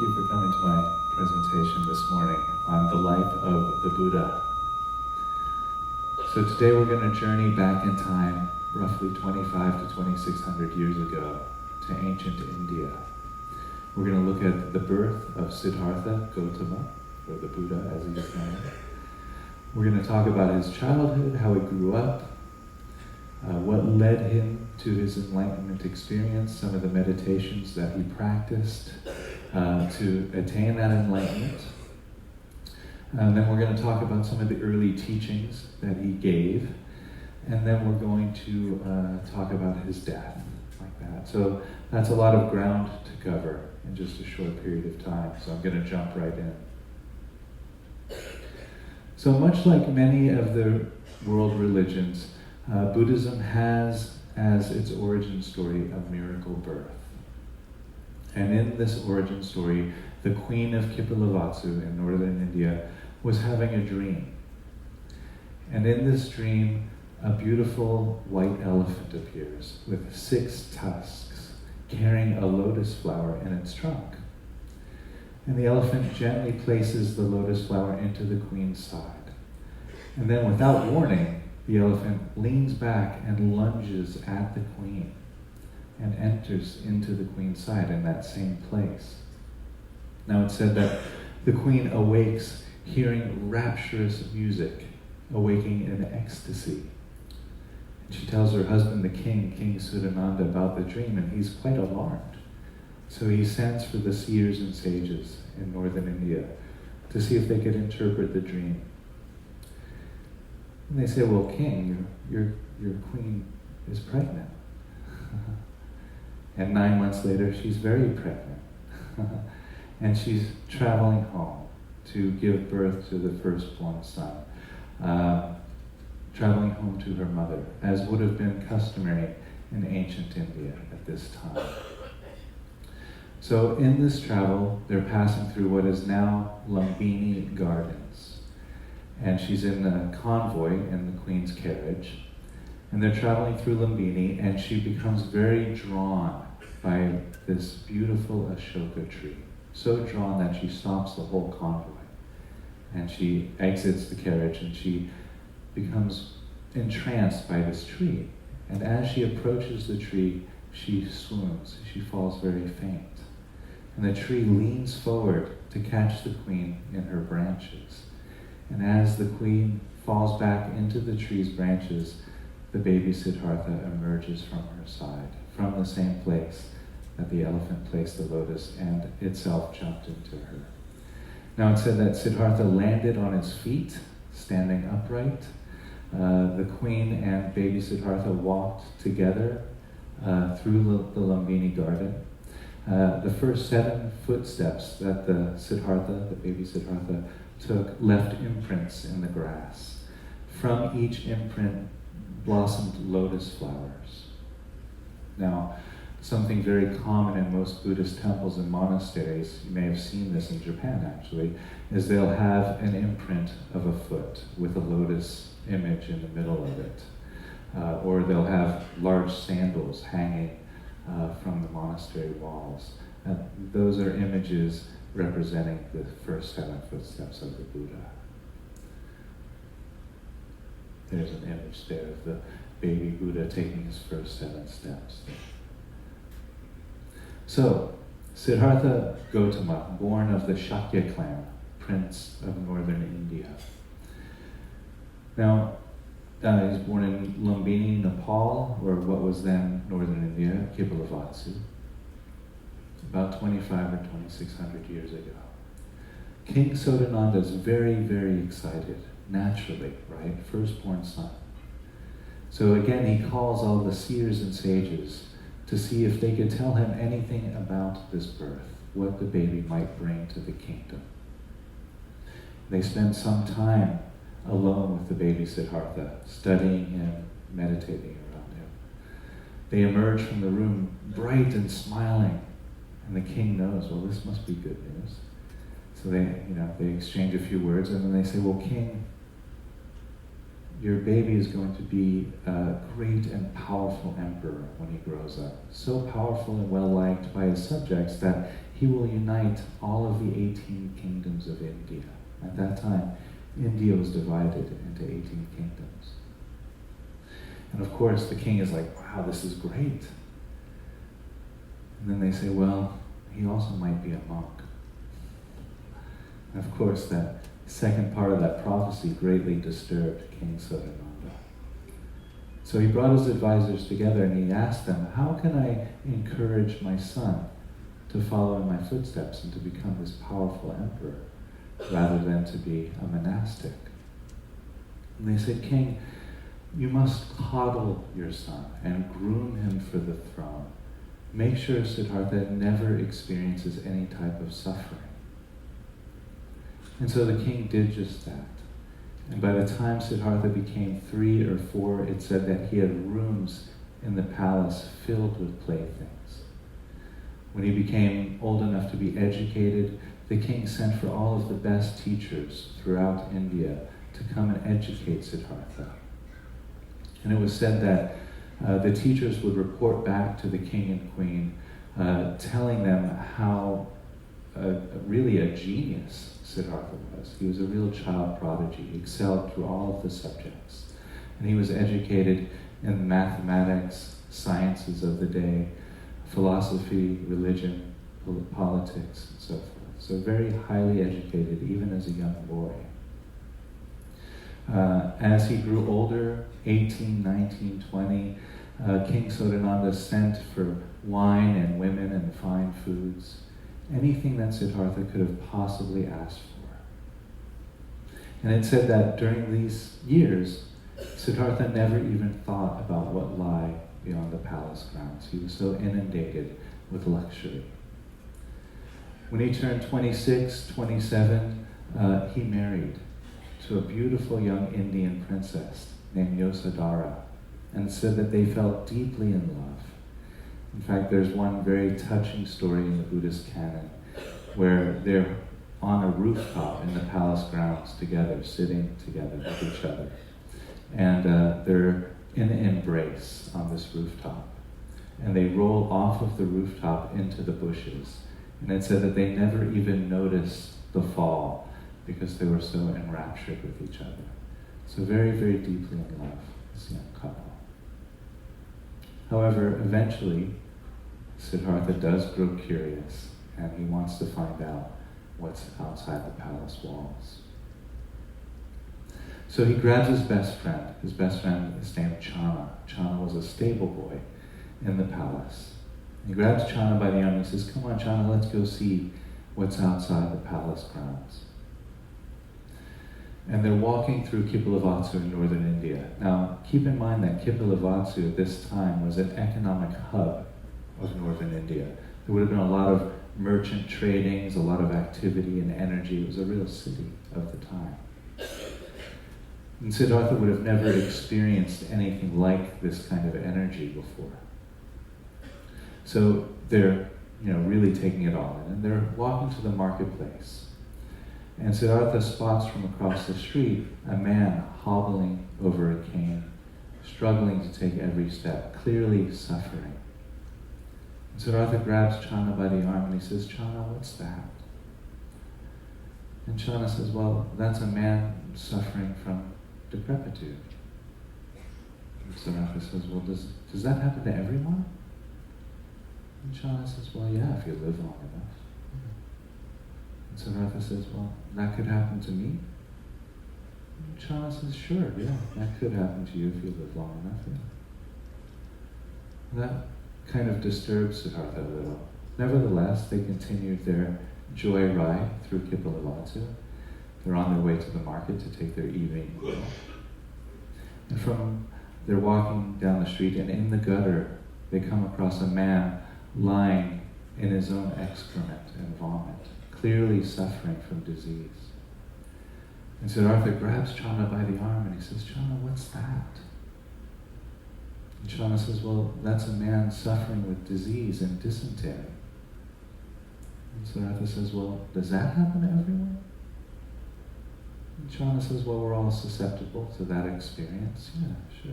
you for coming to my presentation this morning on the life of the Buddha. So today we're going to journey back in time, roughly 25 to 2600 years ago, to ancient India. We're going to look at the birth of Siddhartha Gotama, or the Buddha as he's known. We're going to talk about his childhood, how he grew up, what led him to his enlightenment experience, some of the meditations that he practiced to attain that enlightenment. And then we're going to talk about some of the early teachings that he gave. And then we're going to talk about his death, like that. So that's a lot of ground to cover in just a short period of time. So I'm going to jump right in. So much like many of the world religions, Buddhism has as its origin story a miracle birth. And in this origin story, the queen of Kipalavatsu in northern India was having a dream. And in this dream, a beautiful white elephant appears with 6 tusks, carrying a lotus flower in its trunk. And the elephant gently places the lotus flower into the queen's side. And then without warning, the elephant leans back and lunges at the queen and enters into the queen's side in that same place. Now it's said that the queen awakes hearing rapturous music, awaking in ecstasy. And she tells her husband, the king, King Sudananda, about the dream, and he's quite alarmed. So he sends for the seers and sages in northern India to see if they could interpret the dream. And they say, well, king, your queen is pregnant. And 9 months later, she's very pregnant. And she's traveling home to give birth to the firstborn son. Traveling home to her mother, as would have been customary in ancient India at this time. So in this travel, they're passing through what is now Lumbini Gardens. And she's in a convoy in the queen's carriage. And they're traveling through Lumbini, and she becomes very drawn by this beautiful Ashoka tree. So drawn that she stops the whole convoy. And she exits the carriage, and she becomes entranced by this tree. And as she approaches the tree, she swoons. She falls very faint. And the tree leans forward to catch the queen in her branches. And as the queen falls back into the tree's branches, the baby Siddhartha emerges from her side, from the same place that the elephant placed the lotus and itself jumped into her. Now it's said that Siddhartha landed on his feet, standing upright. The queen and baby Siddhartha walked together through the Lumbini garden. The first 7 footsteps that the baby Siddhartha, took left imprints in the grass. From each imprint blossomed lotus flowers. Now, something very common in most Buddhist temples and monasteries, you may have seen this in Japan actually, is they'll have an imprint of a foot with a lotus image in the middle of it. Or they'll have large sandals hanging from the monastery walls. Those are images representing the first 7 footsteps of the Buddha. There's an image there of the baby Buddha taking his first 7 steps. So, Siddhartha Gotama, born of the Shakya clan, prince of northern India. Now, he was born in Lumbini, Nepal, or what was then northern India, Kipalavatsu, about 25 or 2600 years ago. King Sudananda is very, very excited, naturally, right? Firstborn son. So again, he calls all the seers and sages to see if they could tell him anything about this birth, what the baby might bring to the kingdom. They spend some time alone with the baby Siddhartha, studying him, meditating around him. They emerge from the room bright and smiling, and the king knows, well, this must be good news. So they exchange a few words, and then they say, well, king, your baby is going to be a great and powerful emperor when he grows up. So powerful and well-liked by his subjects that he will unite all of the 18 kingdoms of India. At that time, India was divided into 18 kingdoms. And of course, the king is like, wow, this is great. And then they say, well, he also might be a monk. And of course, that second part of that prophecy greatly disturbed King Sodananda. So he brought his advisors together and he asked them, how can I encourage my son to follow in my footsteps and to become this powerful emperor rather than to be a monastic? And they said, King, you must coddle your son and groom him for the throne. Make sure Siddhartha never experiences any type of suffering. And so the king did just that. And by the time Siddhartha became 3 or 4, it said that he had rooms in the palace filled with playthings. When he became old enough to be educated, the king sent for all of the best teachers throughout India to come and educate Siddhartha. And it was said that the teachers would report back to the king and queen, telling them how really a genius Siddhartha was. He was a real child prodigy. He excelled through all of the subjects. And he was educated in the mathematics, sciences of the day, philosophy, religion, politics, and so forth. So very highly educated, even as a young boy. As he grew older, 18, 19, 20, King Sodananda sent for wine and women and fine foods, anything that Siddhartha could have possibly asked for. And it said that during these years, Siddhartha never even thought about what lay beyond the palace grounds. He was so inundated with luxury. When he turned 26, 27, he married to a beautiful young Indian princess named Yasodhara, and said that they fell deeply in love. In fact, there's one very touching story in the Buddhist canon where they're on a rooftop in the palace grounds together, sitting together with each other. And they're in an embrace on this rooftop. And they roll off of the rooftop into the bushes. And it said that they never even noticed the fall because they were so enraptured with each other. So very, very deeply in love, this young couple. However, eventually, Siddhartha does grow curious, and he wants to find out what's outside the palace walls. So he grabs his best friend. His best friend is named Chana. Chana was a stable boy in the palace. He grabs Chana by the arm and says, come on, Chana, let's go see what's outside the palace grounds. And they're walking through Kipalavatsu in northern India. Now, keep in mind that Kipalavatsu at this time was an economic hub of northern India. There would have been a lot of merchant tradings, a lot of activity and energy. It was a real city of the time. And Siddhartha would have never experienced anything like this kind of energy before. So they're, really taking it all in. And they're walking to the marketplace. And Siddhartha spots from across the street a man hobbling over a cane, struggling to take every step, clearly suffering. And Siddhartha grabs Chana by the arm and he says, Chana, what's that? And Chana says, well, that's a man suffering from decrepitude. And Siddhartha says, well, does that happen to everyone? And Chana says, well, yeah, if you live long enough. And Siddhartha says, well, that could happen to me? And Chana says, sure, yeah, that could happen to you if you live long enough, yeah. That kind of disturbs Siddhartha a little. Nevertheless, they continued their joy ride through Kipalavatsu. They're on their way to the market to take their evening meal. And they're walking down the street, and in the gutter, they come across a man lying in his own excrement and vomit, clearly suffering from disease. And Siddhartha grabs Chana by the arm and he says, Chana, what's that? And Chana says, well, that's a man suffering with disease and dysentery. And Siddhartha says, well, does that happen to everyone? And Chana says, well, we're all susceptible to that experience. Yeah, sure.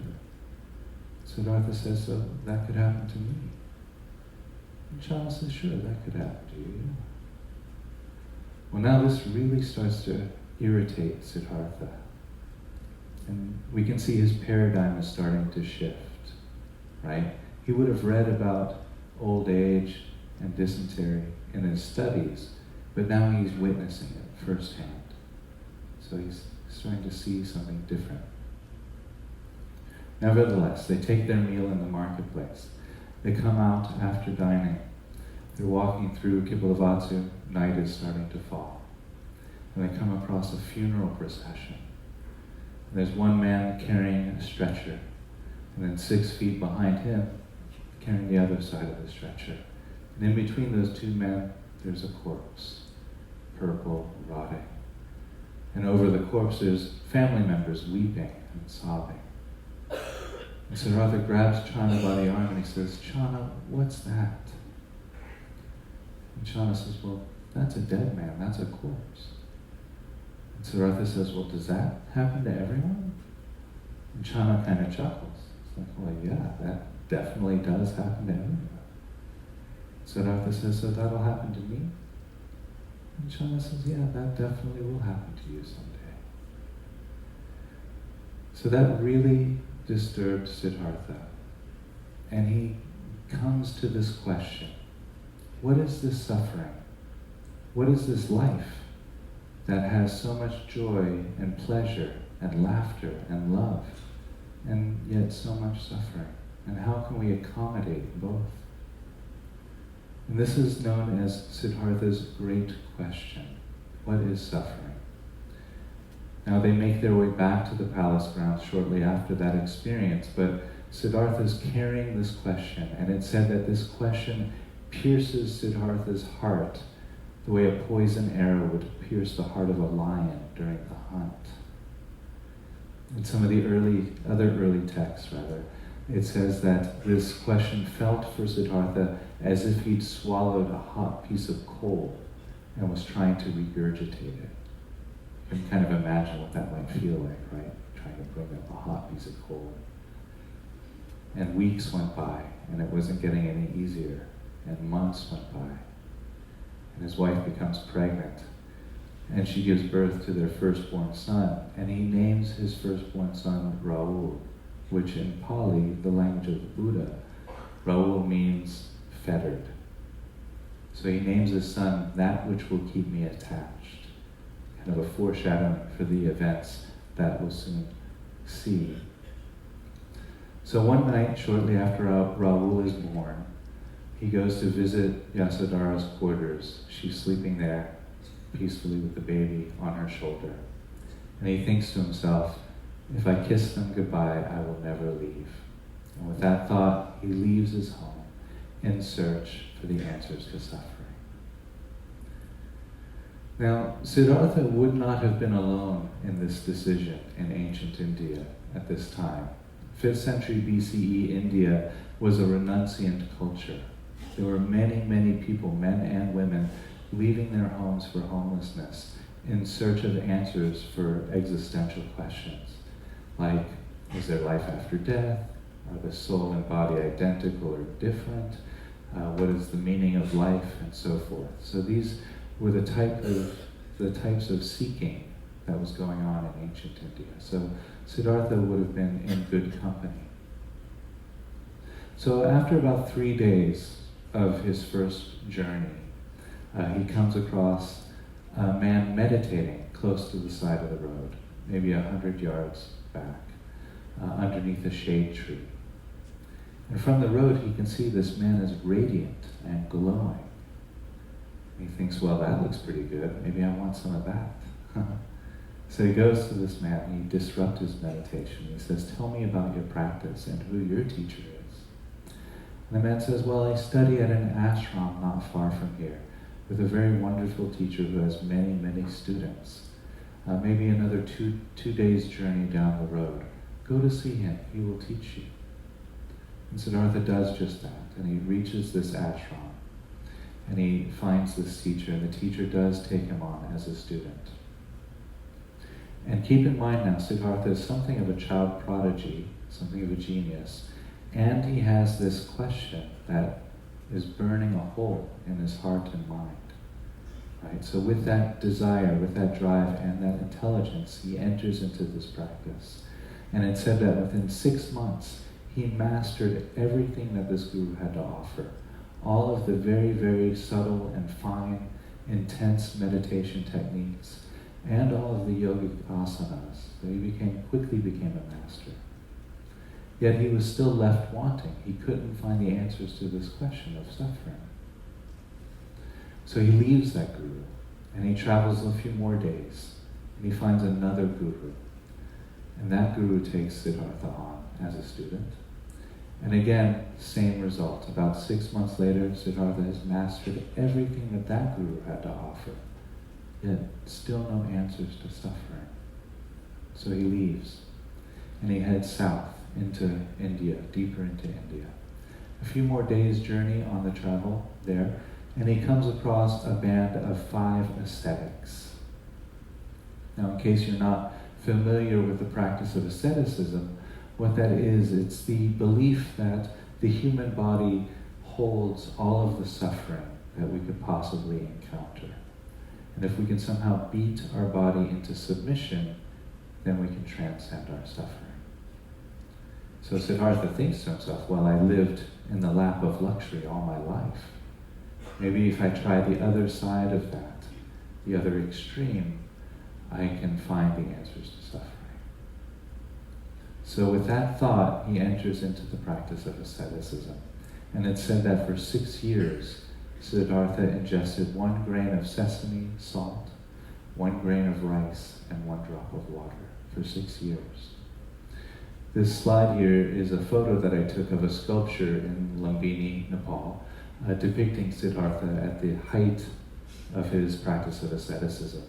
Siddhartha says, so that could happen to me. And Chana says, sure, that could happen to you. Yeah. Well, now this really starts to irritate Siddhartha. And we can see his paradigm is starting to shift, right? He would have read about old age and dysentery in his studies, but now he's witnessing it firsthand. So he's starting to see something different. Nevertheless, they take their meal in the marketplace. They come out after dining. They're walking through Kipalavatsu. Night is starting to fall. And they come across a funeral procession. And there's one man carrying a stretcher, and then 6 feet behind him, carrying the other side of the stretcher. And in between those two men, there's a corpse, purple, rotting. And over the corpse, there's family members weeping and sobbing. And Siddhartha grabs Chana by the arm and he says, Chana, what's that? And Chana says, well, that's a dead man, that's a corpse. And Siddhartha says, well, does that happen to everyone? And Chana kind of chuckles. It's like, well, yeah, that definitely does happen to everyone. Siddhartha says, so that'll happen to me? And Chana says, yeah, that definitely will happen to you someday. So that really disturbed Siddhartha. And he comes to this question. What is this suffering? What is this life that has so much joy and pleasure and laughter and love, and yet so much suffering? And how can we accommodate both? And this is known as Siddhartha's great question. What is suffering? Now they make their way back to the palace grounds shortly after that experience, but Siddhartha's carrying this question, and it's said that this question pierces Siddhartha's heart the way a poison arrow would pierce the heart of a lion during the hunt. In some of the other early texts, it says that this question felt for Siddhartha as if he'd swallowed a hot piece of coal and was trying to regurgitate it. You can kind of imagine what that might feel like, right? Trying to bring up a hot piece of coal. And weeks went by, and it wasn't getting any easier. And months went by. And his wife becomes pregnant. And she gives birth to their firstborn son. And he names his firstborn son Raul, which in Pali, the language of the Buddha, Raul means fettered. So he names his son that which will keep me attached. Kind of a foreshadowing for the events that we'll soon see. So one night, shortly after Raul is born, he goes to visit Yasodhara's quarters. She's sleeping there peacefully with the baby on her shoulder. And he thinks to himself, if I kiss them goodbye, I will never leave. And with that thought, he leaves his home in search for the answers to suffering. Now, Siddhartha would not have been alone in this decision in ancient India at this time. 5th century BCE India was a renunciant culture. There were many, many people, men and women, leaving their homes for homelessness in search of answers for existential questions, like, is there life after death? Are the soul and body identical or different? What is the meaning of life? And so forth. So these were the types of seeking that was going on in ancient India. So Siddhartha would have been in good company. So after about 3 days of his first journey, he comes across a man meditating close to the side of the road, maybe 100 yards back, underneath a shade tree. And from the road, he can see this man is radiant and glowing. He thinks, well, that looks pretty good. Maybe I want some of that. So he goes to this man and he disrupts his meditation. He says, tell me about your practice and who your teacher is. And the man says, well, I study at an ashram not far from here with a very wonderful teacher who has many, many students. Maybe another two days' journey down the road. Go to see him. He will teach you. And Siddhartha does just that. And he reaches this ashram. And he finds this teacher, and the teacher does take him on as a student. And keep in mind now, Siddhartha is something of a child prodigy, something of a genius, and he has this question that is burning a hole in his heart and mind. Right? So with that desire, with that drive, and that intelligence, he enters into this practice. And it said that within 6 months, he mastered everything that this guru had to offer. All of the very, very subtle and fine, intense meditation techniques, and all of the yogic asanas. So he quickly became a master. Yet he was still left wanting. He couldn't find the answers to this question of suffering. So he leaves that guru, and he travels a few more days, and he finds another guru. And that guru takes Siddhartha on as a student. And again, same result. About 6 months later, Siddhartha has mastered everything that that guru had to offer. Yet still no answers to suffering. So he leaves, and he heads south into India, deeper into India. A few more days' journey on the travel there, and he comes across a band of 5 ascetics. Now, in case you're not familiar with the practice of asceticism, what that is, it's the belief that the human body holds all of the suffering that we could possibly encounter. And if we can somehow beat our body into submission, then we can transcend our suffering. So Siddhartha thinks to himself, well, I lived in the lap of luxury all my life. Maybe if I try the other side of that, the other extreme, I can find the answers to suffering. So with that thought, he enters into the practice of asceticism. And it's said that for 6 years, Siddhartha ingested 1 grain of sesame salt, 1 grain of rice, and 1 drop of water for 6 years. This slide here is a photo that I took of a sculpture in Lumbini, Nepal, depicting Siddhartha at the height of his practice of asceticism.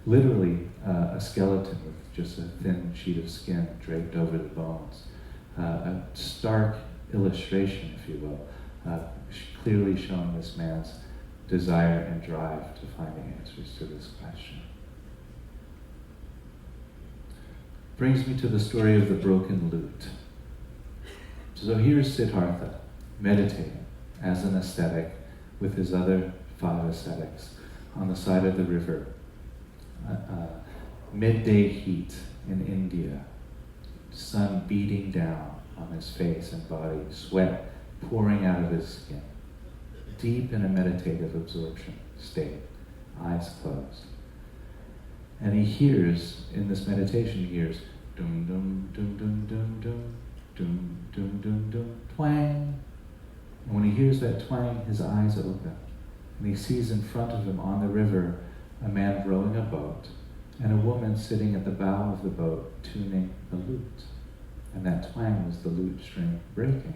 Literally a skeleton with just a thin sheet of skin draped over the bones. A stark illustration, if you will, clearly showing this man's desire and drive to find the answers to this question. Brings me to the story of the broken lute. So here's Siddhartha meditating as an ascetic with his other 5 ascetics on the side of the river. Midday heat in India, sun beating down on his face and body, sweat pouring out of his skin, deep in a meditative absorption state, eyes closed. And he hears, in this meditation, he hears dum dum dum dum dum dum dum dum dum dum twang. And when he hears that twang, his eyes open, and he sees in front of him on the river a man rowing a boat, and a woman sitting at the bow of the boat tuning the lute. And that twang was the lute string breaking.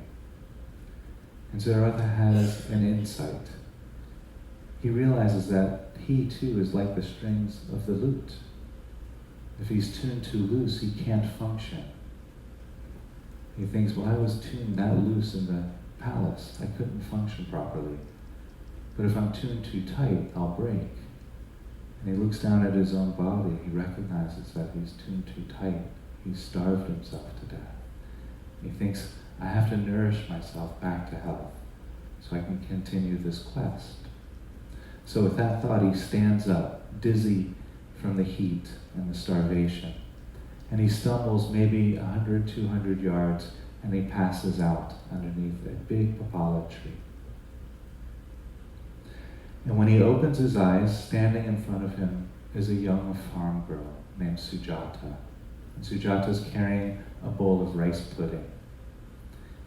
And Siddhartha has an insight. He realizes that he too is like the strings of the lute. If he's tuned too loose, he can't function. He thinks, well, I was tuned that loose in the palace. I couldn't function properly. But if I'm tuned too tight, I'll break. And he looks down at his own body. He recognizes that he's tuned too tight. He's starved himself to death. He thinks, I have to nourish myself back to health so I can continue this quest. So with that thought, he stands up, dizzy from the heat and the starvation. And he stumbles maybe 100, 200 yards, and he passes out underneath a big papaya tree. And when he opens his eyes, standing in front of him is a young farm girl named Sujata. And Sujata's carrying a bowl of rice pudding.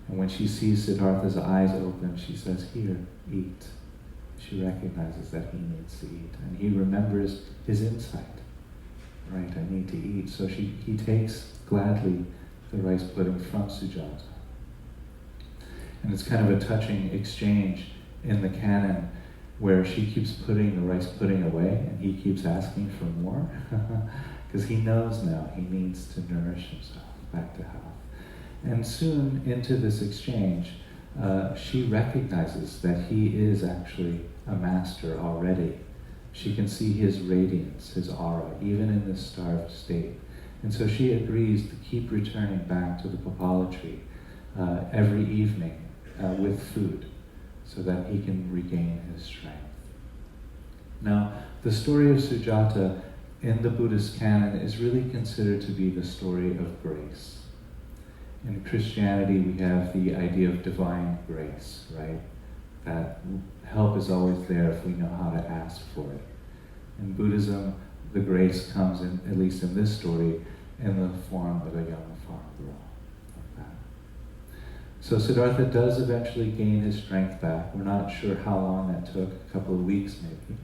And when she sees Siddhartha's eyes open, she says, here, eat. She recognizes that he needs to eat. And he remembers his insight. Right, I need to eat. So he takes gladly the rice pudding from Sujata. And it's kind of a touching exchange in the canon where she keeps putting the rice pudding away and he keeps asking for more because he knows now he needs to nourish himself back to health. And soon into this exchange, she recognizes that he is actually a master already, She can see his radiance, his aura, even in this starved state. And so she agrees to keep returning back to the Papala tree every evening with food so that he can regain his strength. Now, the story of Sujata in the Buddhist canon is really considered to be the story of grace. In Christianity, we have the idea of divine grace, right? That help is always there if we know how to ask for it. In Buddhism, the grace comes, in, at least in this story, in the form of a young farm girl. Like that. So Siddhartha does eventually gain his strength back. We're not sure how long that took, a couple of weeks maybe.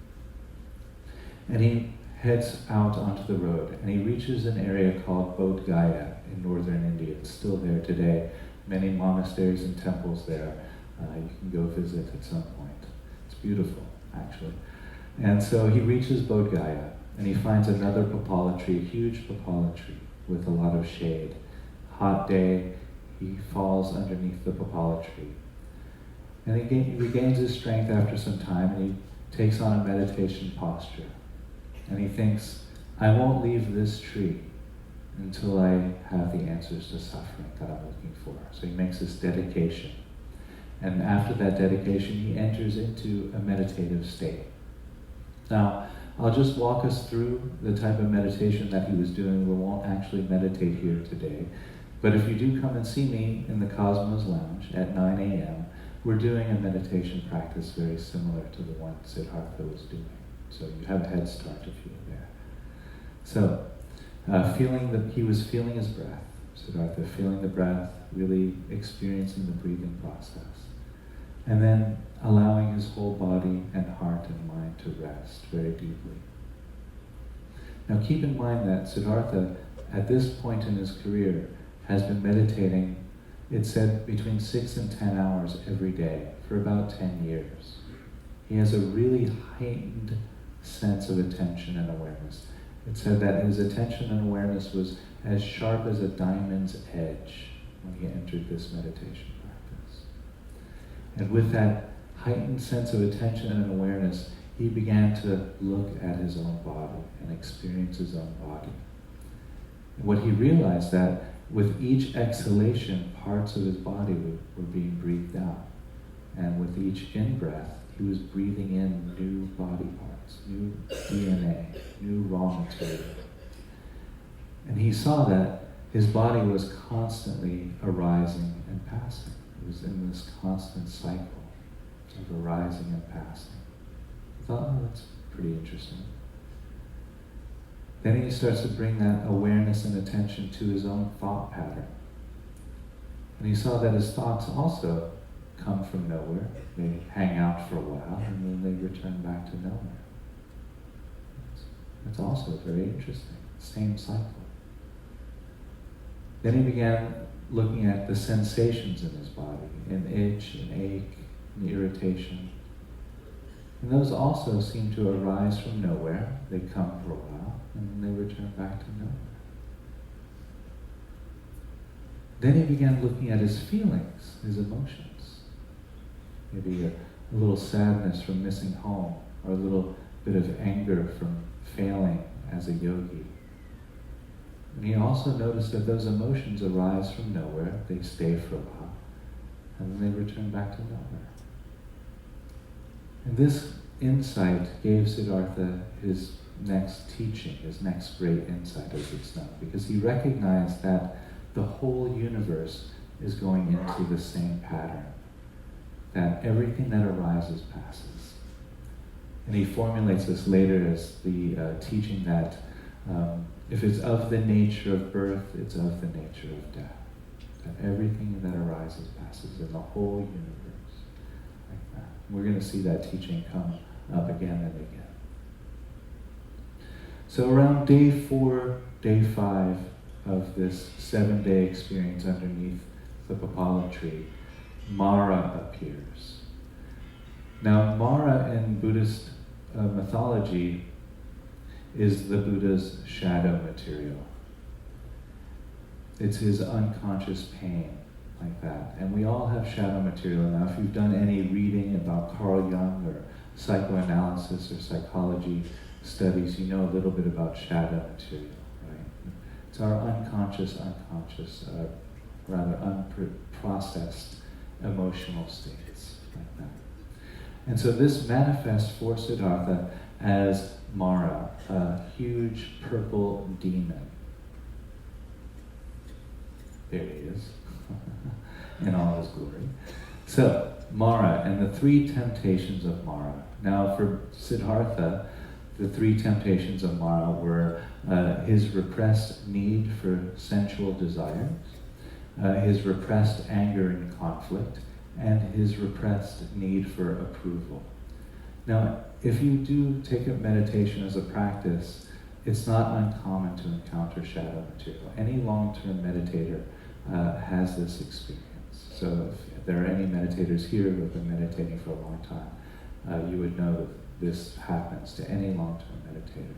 And he heads out onto the road, and he reaches an area called Bodh Gaya in northern India. It's still there today. Many monasteries and temples there. You can go visit at some point. It's beautiful, actually. And so he reaches Bodh Gaya, and he finds another papala tree, a huge papala tree with a lot of shade. Hot day, he falls underneath the papala tree. And he regains his strength after some time, and he takes on a meditation posture. And he thinks, I won't leave this tree until I have the answers to suffering that I'm looking for. So he makes this dedication. And after that dedication, he enters into a meditative state. Now, I'll just walk us through the type of meditation that he was doing. We won't actually meditate here today. But if you do come and see me in the Cosmos Lounge at 9 a.m., we're doing a meditation practice very similar to the one Siddhartha was doing. So you have a head start if you were there. So, he was feeling his breath. Siddhartha feeling the breath, really experiencing the breathing process. And then allowing his whole body and heart and mind to rest very deeply. Now keep in mind that Siddhartha, at this point in his career, has been meditating, it said, between 6 and 10 hours every day for about 10 years. He has a really heightened sense of attention and awareness. It said that his attention and awareness was as sharp as a diamond's edge when he entered this meditation practice. And with that heightened sense of attention and awareness, he began to look at his own body and experience his own body. And what he realized that with each exhalation, parts of his body were being breathed out. And with each in-breath, he was breathing in new body parts, new DNA, new raw material. And he saw that his body was constantly arising and passing. It was in this constant cycle of arising and passing. I thought, oh, that's pretty interesting. Then he starts to bring that awareness and attention to his own thought pattern. And he saw that his thoughts also come from nowhere. They hang out for a while, and then they return back to nowhere. That's also very interesting. Same cycle. Then he began looking at the sensations in his body, an itch, an ache, an irritation. And those also seem to arise from nowhere. They come for a while, and then they return back to nowhere. Then he began looking at his feelings, his emotions. Maybe a little sadness from missing home, or a little bit of anger from failing as a yogi. And he also noticed that those emotions arise from nowhere, they stay for a while, and then they return back to nowhere. And this insight gave Siddhartha his next teaching, his next great insight, as it's known, because he recognized that the whole universe is going into the same pattern, that everything that arises passes. And he formulates this later as the teaching that if it's of the nature of birth, it's of the nature of death. That everything that arises passes in the whole universe. Like that. We're going to see that teaching come up again and again. So around day 4, day 5 of this 7-day experience underneath the papala tree, Mara appears. Now, Mara in Buddhist mythology is the Buddha's shadow material. It's his unconscious pain like that. And we all have shadow material. Now, if you've done any reading about Carl Jung or psychoanalysis or psychology studies, you know a little bit about shadow material, right? It's our unconscious, rather unprocessed emotional states, like that. And so this manifests for Siddhartha as Mara, a huge purple demon. There he is, in all his glory. So, Mara and the three temptations of Mara. Now, for Siddhartha, the three temptations of Mara were his repressed need for sensual desires, his repressed anger and conflict, and his repressed need for approval. Now, if you do take up meditation as a practice, it's not uncommon to encounter shadow material. Any long-term meditator has this experience. So if there are any meditators here who have been meditating for a long time, you would know that this happens to any long-term meditator.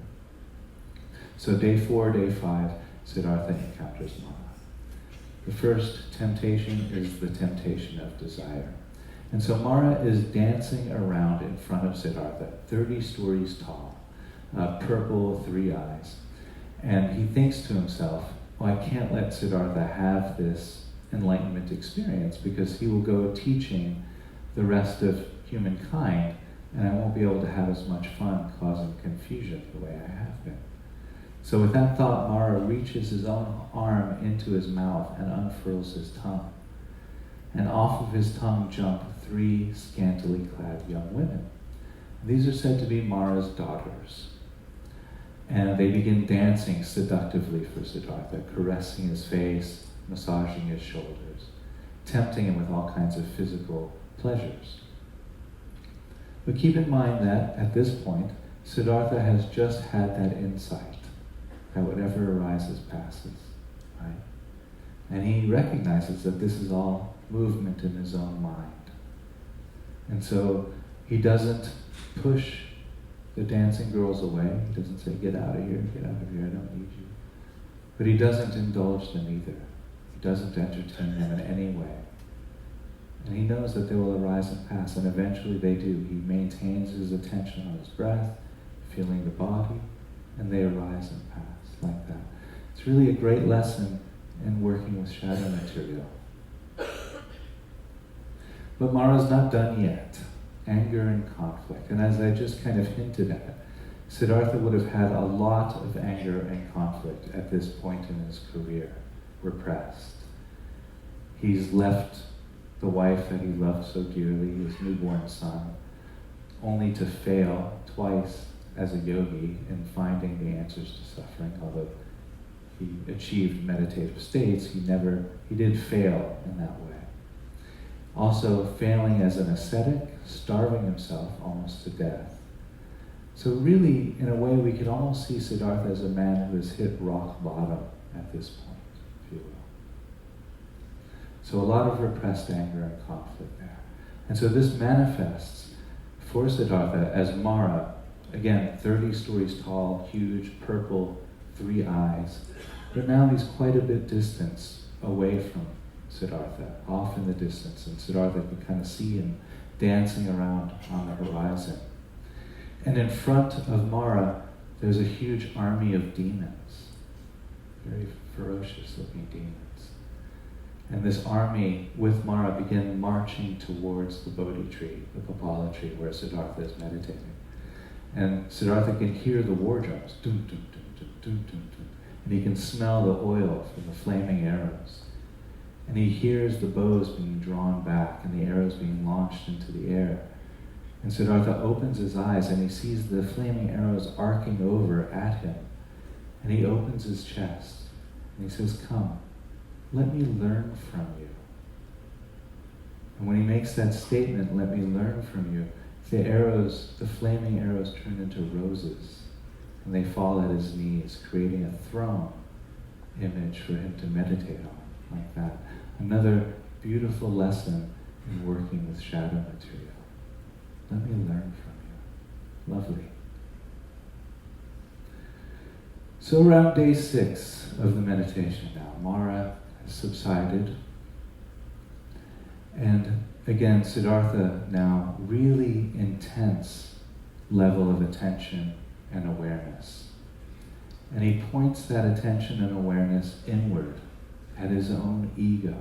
So day 4, day 5, Siddhartha encounters Mara. The first temptation is the temptation of desire. And so Mara is dancing around in front of Siddhartha, 30 stories tall, purple, 3 eyes. And he thinks to himself, well, I can't let Siddhartha have this enlightenment experience because he will go teaching the rest of humankind, and I won't be able to have as much fun causing confusion the way I have been. So with that thought, Mara reaches his own arm into his mouth and unfurls his tongue. And off of his tongue jump 3 scantily clad young women. These are said to be Mara's daughters. And they begin dancing seductively for Siddhartha, caressing his face, massaging his shoulders, tempting him with all kinds of physical pleasures. But keep in mind that at this point, Siddhartha has just had that insight that whatever arises passes, right? And he recognizes that this is all movement in his own mind. And so he doesn't push the dancing girls away. He doesn't say, get out of here, I don't need you. But he doesn't indulge them either. He doesn't entertain them in any way. And he knows that they will arise and pass, and eventually they do. He maintains his attention on his breath, feeling the body, and they arise and pass like that. It's really a great lesson in working with shadow material. But Mara's not done yet. Anger and conflict. And as I just kind of hinted at, Siddhartha would have had a lot of anger and conflict at this point in his career, repressed. He's left the wife that he loved so dearly, his newborn son, only to fail twice as a yogi in finding the answers to suffering. Although he achieved meditative states, he did fail in that way. Also failing as an ascetic, starving himself almost to death. So really, in a way, we could almost see Siddhartha as a man who has hit rock bottom at this point, if you will. So a lot of repressed anger and conflict there. And so this manifests for Siddhartha as Mara, again, 30 stories tall, huge, purple, 3 eyes. But now he's quite a bit distance away from Siddhartha, off in the distance, and Siddhartha can kind of see him dancing around on the horizon. And in front of Mara, there's a huge army of demons, very ferocious looking demons. And this army with Mara begin marching towards the Bodhi tree, the Papala tree, where Siddhartha is meditating. And Siddhartha can hear the war drums, dum, dum, dum, dum, dum, dum, dum. And he can smell the oil from the flaming arrows. And he hears the bows being drawn back and the arrows being launched into the air. And Siddhartha opens his eyes and he sees the flaming arrows arcing over at him. And he opens his chest and he says, come, let me learn from you. And when he makes that statement, let me learn from you, the flaming arrows turn into roses and they fall at his knees, creating a throne image for him to meditate on, like that. Another beautiful lesson in working with shadow material. Let me learn from you. Lovely. So around day 6 of the meditation now, Mara has subsided. And again, Siddhartha now really intense level of attention and awareness. And he points that attention and awareness inward at his own ego,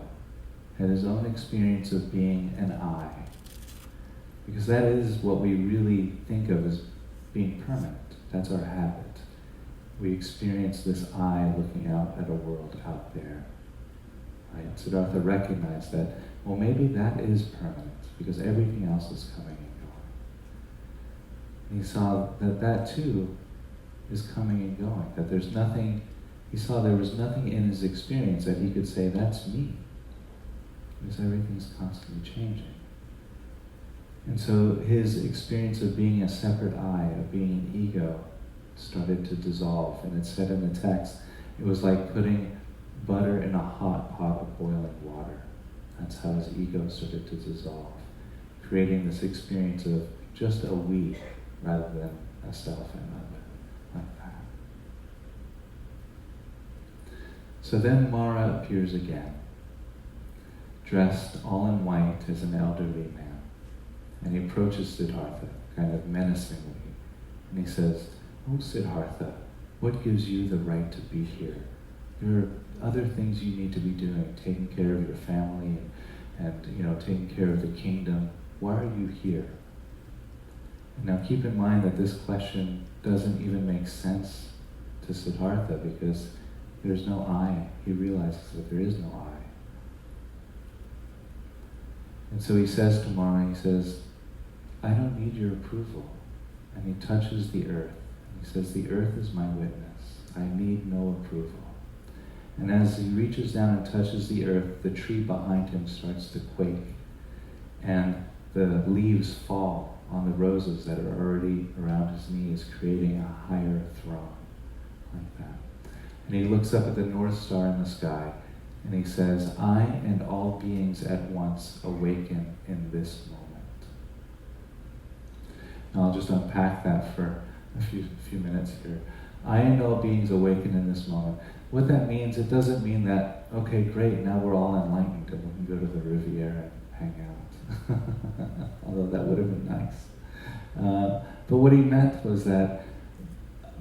at his own experience of being an I. Because that is what we really think of as being permanent. That's our habit. We experience this I looking out at a world out there. Right? Siddhartha recognized that, well, maybe that is permanent because everything else is coming and going. And he saw that that too is coming and going, that there's nothing, he saw there was nothing in his experience that he could say, that's me. Because everything's constantly changing. And so his experience of being a separate I, of being an ego, started to dissolve. And it said in the text, it was like putting butter in a hot pot of boiling water. That's how his ego started to dissolve, creating this experience of just a we rather than a self and other, like that. So then Mara appears again, dressed all in white as an elderly man. And he approaches Siddhartha, kind of menacingly. And he says, "Oh, Siddhartha, what gives you the right to be here? There are other things you need to be doing, taking care of your family and taking care of the kingdom. Why are you here?" And now keep in mind that this question doesn't even make sense to Siddhartha because there's no I. He realizes that there is no I. And so he says to Mara, he says, "I don't need your approval." And he touches the earth. He says, "The earth is my witness. I need no approval." And as he reaches down and touches the earth, the tree behind him starts to quake. And the leaves fall on the roses that are already around his knees, creating a higher throne, like that. And he looks up at the North Star in the sky, and he says, "I and all beings at once awaken in this moment." Now I'll just unpack that for a few minutes here. I and all beings awaken in this moment. What that means, it doesn't mean that, okay, great, now we're all enlightened and we can go to the Riviera and hang out. Although that would have been nice. But what he meant was that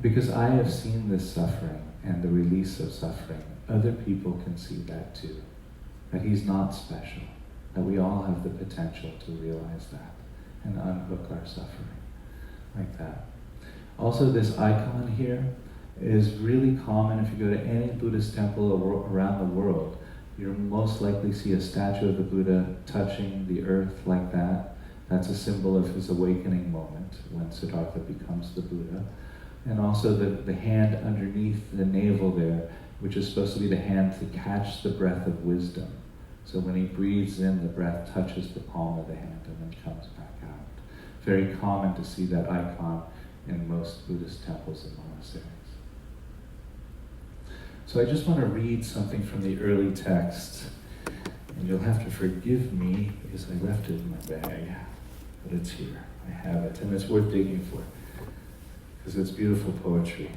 because I have seen this suffering and the release of suffering, other people can see that too. That he's not special. That we all have the potential to realize that and unhook our suffering. Like that. Also, this icon here is really common. If you go to any Buddhist temple around the world, you'll most likely see a statue of the Buddha touching the earth like that. That's a symbol of his awakening moment when Siddhartha becomes the Buddha. And also the hand underneath the navel there, which is supposed to be the hand to catch the breath of wisdom. So when he breathes in, the breath touches the palm of the hand and then comes back out. Very common to see that icon in most Buddhist temples and monasteries. So I just want to read something from the early text, and you'll have to forgive me because I left it in my bag, but it's here. I have it, and it's worth digging for because it's beautiful poetry.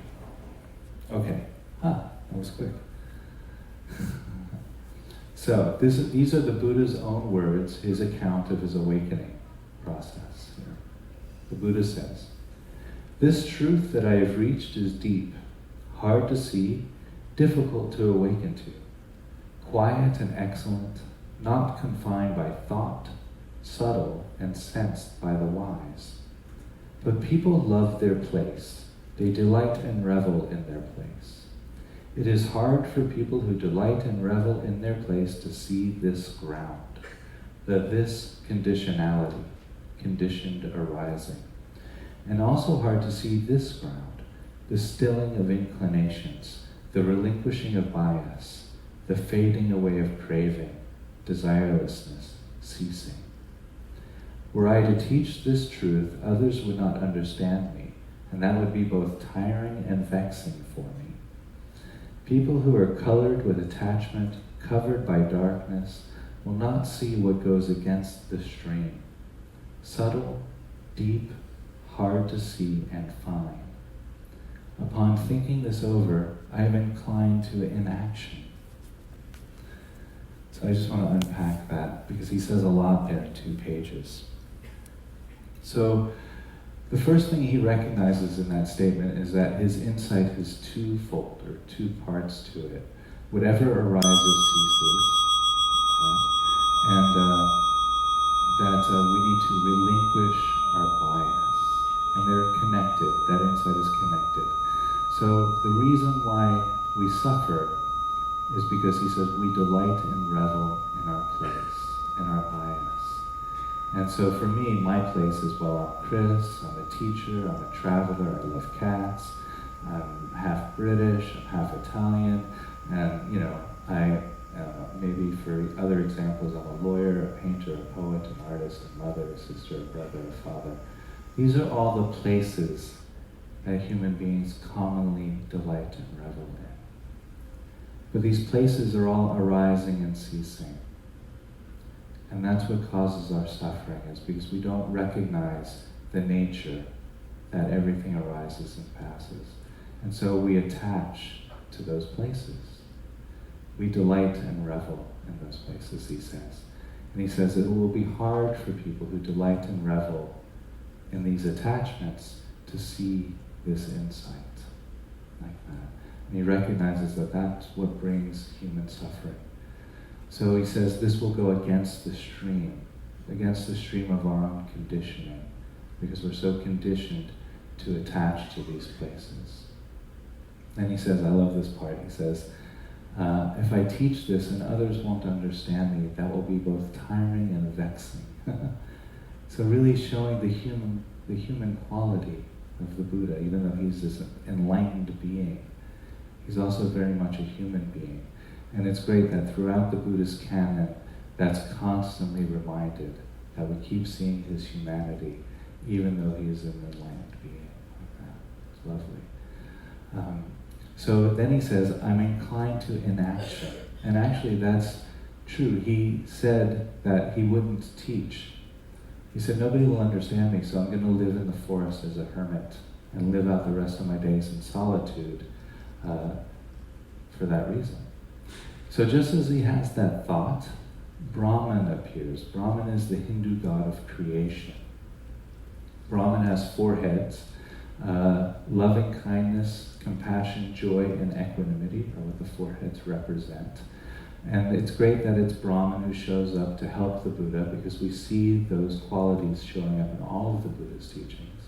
Okay, that was quick. So these are the Buddha's own words, his account of his awakening process. The Buddha says, "This truth that I have reached is deep, hard to see, difficult to awaken to, quiet and excellent, not confined by thought, subtle and sensed by the wise. But people love their place. They delight and revel in their place. It is hard for people who delight and revel in their place to see this ground, this conditionality, conditioned arising. And also hard to see this ground, the stilling of inclinations, the relinquishing of bias, the fading away of craving, desirelessness, ceasing. Were I to teach this truth, others would not understand me, and that would be both tiring and vexing for me. People who are colored with attachment, covered by darkness, will not see what goes against the stream. Subtle, deep, hard to see and fine. Upon thinking this over, I am inclined to inaction." So I just want to unpack that because he says a lot there in 2 pages. So the first thing he recognizes in that statement is that his insight is twofold, or 2 parts to it. Whatever arises ceases, and that we need to relinquish our bias. And they're connected, that insight is connected. So the reason why we suffer is because he says we delight and revel in our place, in our bias. And so for me, my place is, well, I'm Chris, I'm a teacher, I'm a traveler, I love cats, I'm half British, I'm half Italian, and maybe for other examples, I'm a lawyer, a painter, a poet, an artist, a mother, a sister, a brother, a father. These are all the places that human beings commonly delight and revel in. But these places are all arising and ceasing. And that's what causes our suffering, is because we don't recognize the nature that everything arises and passes. And so we attach to those places. We delight and revel in those places, he says. And he says it will be hard for people who delight and revel in these attachments to see this insight like that. And he recognizes that that's what brings human suffering. So he says this will go against the stream of our own conditioning, because we're so conditioned to attach to these places. And he says, I love this part, he says, if I teach this and others won't understand me, that will be both tiring and vexing. So really showing the human quality of the Buddha, even though he's this enlightened being, he's also very much a human being. And it's great that throughout the Buddhist canon, that's constantly reminded, that we keep seeing his humanity, even though he is an enlightened being. Like that. It's lovely. So then he says, I'm inclined to inaction. And actually that's true. He said that he wouldn't teach. He said, nobody will understand me, so I'm going to live in the forest as a hermit and live out the rest of my days in solitude for that reason. So just as he has that thought, Brahman appears. Brahman is the Hindu god of creation. Brahman has 4 heads. Loving kindness, compassion, joy, and equanimity are what the 4 heads represent. And it's great that it's Brahman who shows up to help the Buddha, because we see those qualities showing up in all of the Buddha's teachings.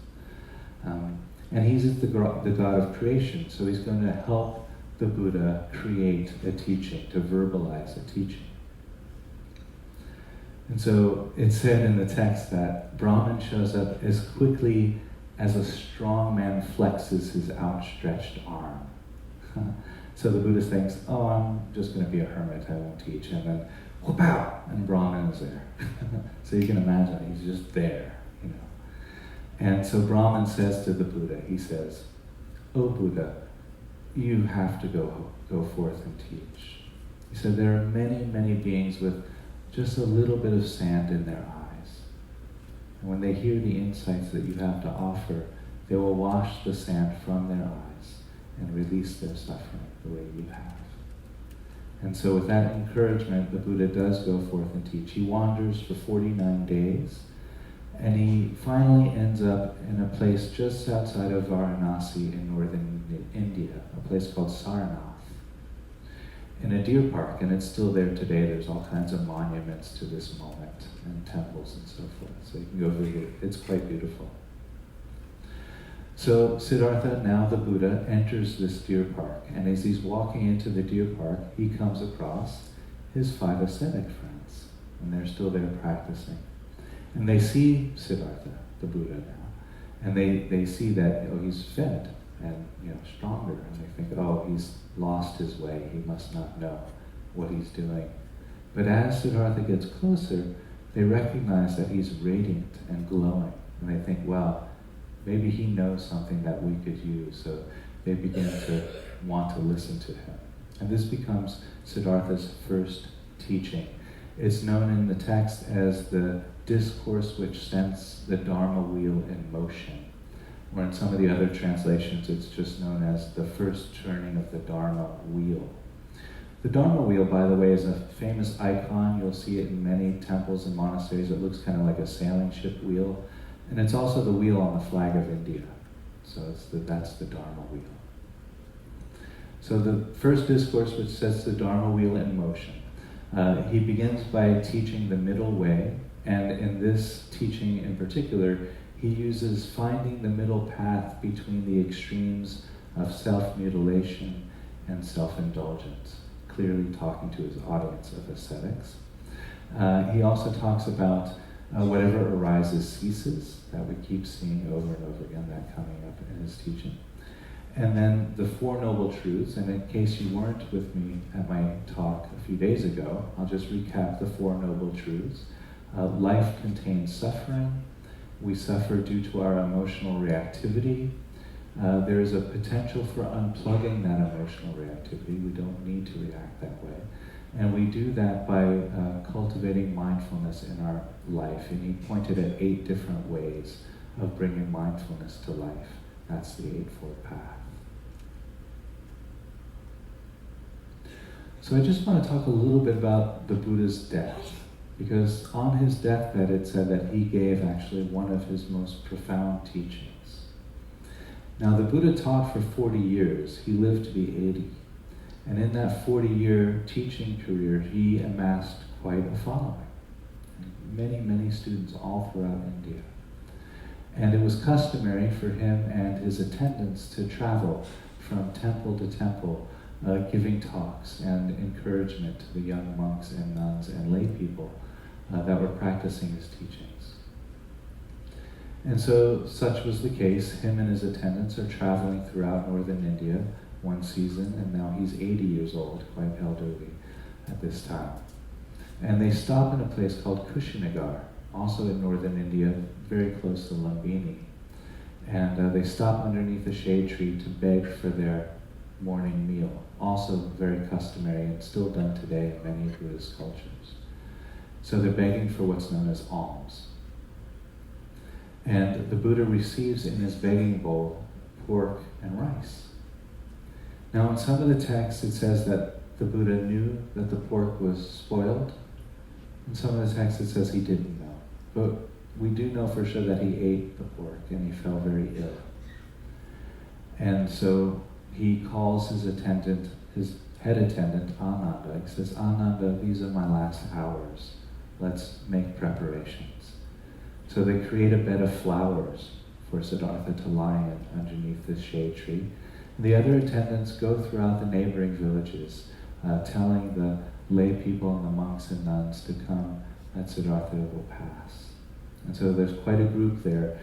And he's the god of creation, so he's going to help the Buddha create a teaching, to verbalize a teaching. And so it's said in the text that Brahman shows up as quickly as a strong man flexes his outstretched arm. So the Buddha thinks, oh, I'm just going to be a hermit, I won't teach. And then, whoop out, and Brahman is there. So you can imagine, he's just there, you know. And so Brahman says to the Buddha, he says, oh Buddha, you have to go forth and teach. He said, there are many, many beings with just a little bit of sand in their eyes. And when they hear the insights that you have to offer, they will wash the sand from their eyes and release their suffering the way you have. And so with that encouragement, the Buddha does go forth and teach. He wanders for 49 days, and he finally ends up in a place just outside of Varanasi in northern India, a place called Sarnath, in a deer park, and it's still there today. There's all kinds of monuments to this moment, and temples and so forth, so you can go visit it. It's quite beautiful. So Siddhartha, now the Buddha, enters this deer park, and as he's walking into the deer park, he comes across his 5 ascetic friends, and they're still there practicing. And they see Siddhartha, the Buddha now, and they see that, oh, he's fed and stronger, and they think, oh, he's lost his way, he must not know what he's doing. But as Siddhartha gets closer, they recognize that he's radiant and glowing, and they think, well, maybe he knows something that we could use, so they begin to want to listen to him. And this becomes Siddhartha's first teaching. It's known in the text as the discourse which sends the Dharma wheel in motion, or in some of the other translations it's just known as the first turning of the Dharma wheel. The Dharma wheel, by the way, is a famous icon. You'll see it in many temples and monasteries. It looks kind of like a sailing ship wheel. And it's also the wheel on the flag of India. So that's the Dharma wheel. So the first discourse, which sets the Dharma wheel in motion, he begins by teaching the middle way. And in this teaching in particular, he uses finding the middle path between the extremes of self-mutilation and self-indulgence, clearly talking to his audience of ascetics. He also talks about whatever arises ceases, that we keep seeing over and over again, that coming up in his teaching. And then the Four Noble Truths, and in case you weren't with me at my talk a few days ago, I'll just recap the Four Noble Truths. Life contains suffering. We suffer due to our emotional reactivity. There is a potential for unplugging that emotional reactivity. We don't need to react that way. And we do that by cultivating mindfulness in our life. And he pointed at 8 different ways of bringing mindfulness to life. That's the Eightfold Path. So I just want to talk a little bit about the Buddha's death. Because on his deathbed it said that he gave actually one of his most profound teachings. Now the Buddha taught for 40 years. He lived to be 80. And in that 40-year teaching career, he amassed quite a following. Many, many students all throughout India. And it was customary for him and his attendants to travel from temple to temple, giving talks and encouragement to the young monks and nuns and lay people that were practicing his teachings. And so such was the case. Him and his attendants are traveling throughout northern India one season, and now he's 80 years old, quite elderly at this time. And they stop in a place called Kushinagar, also in northern India, very close to Lumbini. And they stop underneath a shade tree to beg for their morning meal, also very customary and still done today in many Buddhist cultures. So they're begging for what's known as alms. And the Buddha receives in his begging bowl pork and rice. Now in some of the texts it says that the Buddha knew that the pork was spoiled. In some of the texts it says he didn't know. But we do know for sure that he ate the pork and he fell very ill. And so he calls his attendant, his head attendant, Ananda. He says, Ananda, these are my last hours. Let's make preparations. So they create a bed of flowers for Siddhartha to lie in underneath this shade tree. The other attendants go throughout the neighboring villages, telling the lay people and the monks and nuns to come, that Siddhartha will pass. And so there's quite a group there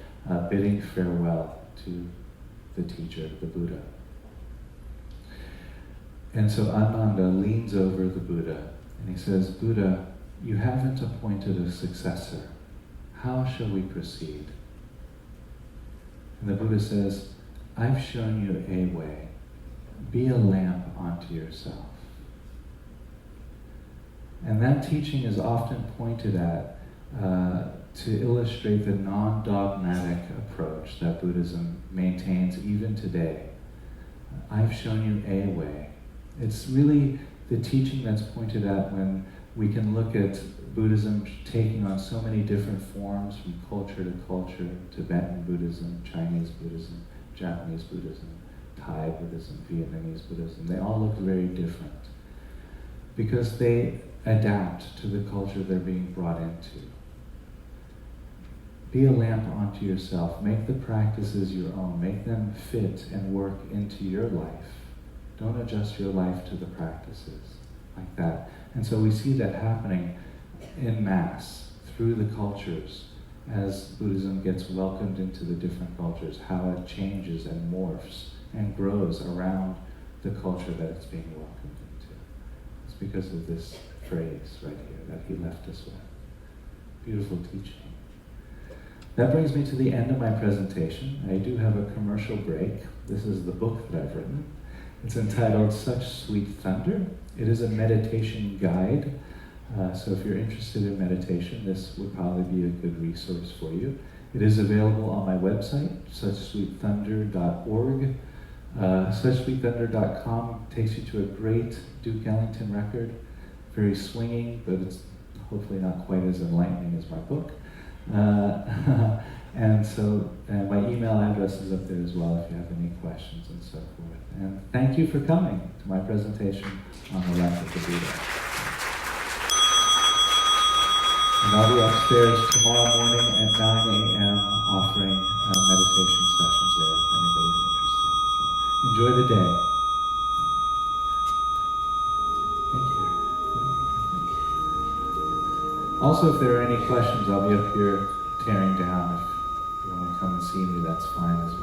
bidding farewell to the teacher, the Buddha. And so Ananda leans over the Buddha and he says, Buddha, you haven't appointed a successor. How shall we proceed? And the Buddha says, I've shown you a way. Be a lamp unto yourself. And that teaching is often pointed at to illustrate the non-dogmatic approach that Buddhism maintains even today. I've shown you a way. It's really the teaching that's pointed at when we can look at Buddhism taking on so many different forms from culture to culture, Tibetan Buddhism, Chinese Buddhism, Japanese Buddhism, Thai Buddhism, Vietnamese Buddhism. They all look very different because they adapt to the culture they're being brought into. Be a lamp unto yourself. Make the practices your own. Make them fit and work into your life. Don't adjust your life to the practices like that. And so we see that happening en masse through the cultures as Buddhism gets welcomed into the different cultures, how it changes and morphs and grows around the culture that it's being welcomed into. It's because of this phrase right here that he left us with. Beautiful teaching. That brings me to the end of my presentation. I do have a commercial break. This is the book that I've written. It's entitled Such Sweet Thunder. It is a meditation guide. So if you're interested in meditation, this would probably be a good resource for you. It is available on my website, suchsweetthunder.org. SuchSweetThunder.com takes you to a great Duke Ellington record, very swinging, but it's hopefully not quite as enlightening as my book. And so my email address is up there as well if you have any questions and so forth. And thank you for coming to my presentation on the life of the Buddha. And I'll be upstairs tomorrow morning at 9 a.m. offering meditation sessions there if anybody's interested. So enjoy the day. Thank you. Also, if there are any questions, I'll be up here tearing down. If you want to come and see me, that's fine as